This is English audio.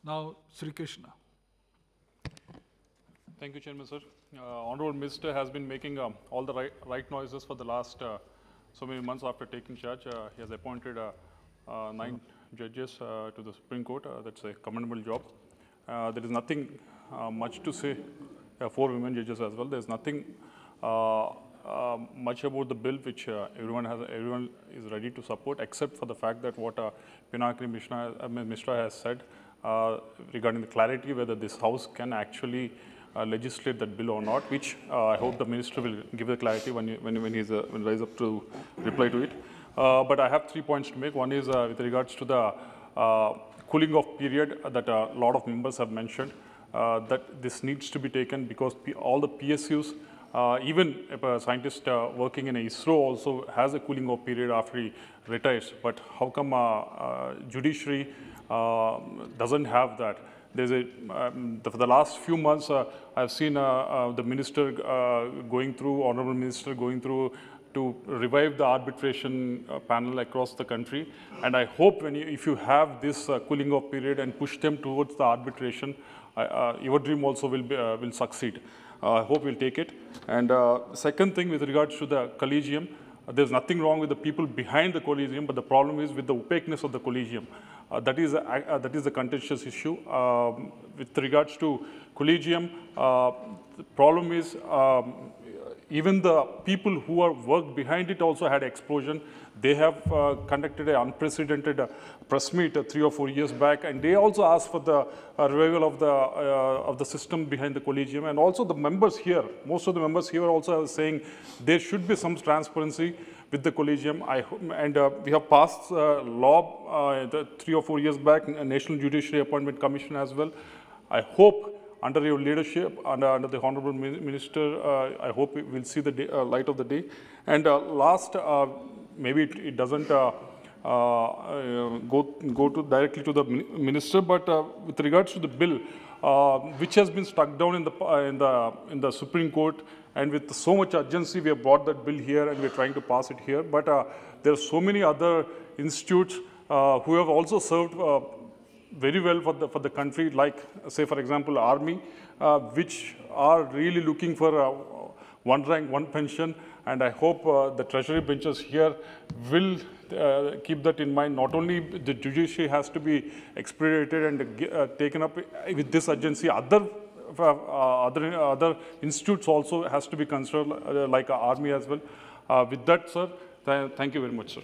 Now, Sri Krishna. Thank you, Chairman, sir. Honorable Minister has been making all the right noises for the last so many months after taking charge. He has appointed 9 judges to the Supreme Court. That's a commendable job. There is nothing much to say. 4 women judges as well. There's nothing much about the bill which everyone is ready to support, except for the fact that what Pinakari Mishra has said regarding the clarity whether this House can actually legislate that bill or not, which I hope the Minister will give the clarity when he rise up to reply to it. But I have 3 points to make. One is with regards to the cooling off period that a lot of members have mentioned, that this needs to be taken because all the PSUs, even if a scientist working in ISRO also has a cooling off period after he retires. But how come judiciary doesn't have that? There's for the last few months, I've seen the minister honorable minister going through to revive the arbitration panel across the country. And I hope if you have this cooling off period and push them towards the arbitration, your dream also will succeed. I hope we'll take it. And second thing, with regards to the collegium, there's nothing wrong with the people behind the collegium, but the problem is with the opaqueness of the collegium. That is a contentious issue. With regards to collegium, the problem is even the people who are worked behind it also had explosion. They have conducted an unprecedented press meet 3 or 4 years back, and they also asked for the revival of the system behind the collegium. And also the members here, most of the members here also are saying there should be some transparency with the collegium. We have passed law 3 or 4 years back, a National Judiciary Appointment Commission as well. I hope under your leadership, under the Honorable Minister, I hope we'll see the light of the day. And last, maybe it doesn't go directly to the Minister, but with regards to the bill, which has been stuck down in the Supreme Court, and with so much urgency, we have brought that bill here and we're trying to pass it here. But there are so many other institutes who have also served very well for the country, like, say, for example, Army, which are really looking for one rank, one pension. And I hope the Treasury benches here will keep that in mind. Not only the judiciary has to be expedited and taken up with this urgency, other institutes also has to be considered, like Army as well. With that, sir, thank you very much, sir.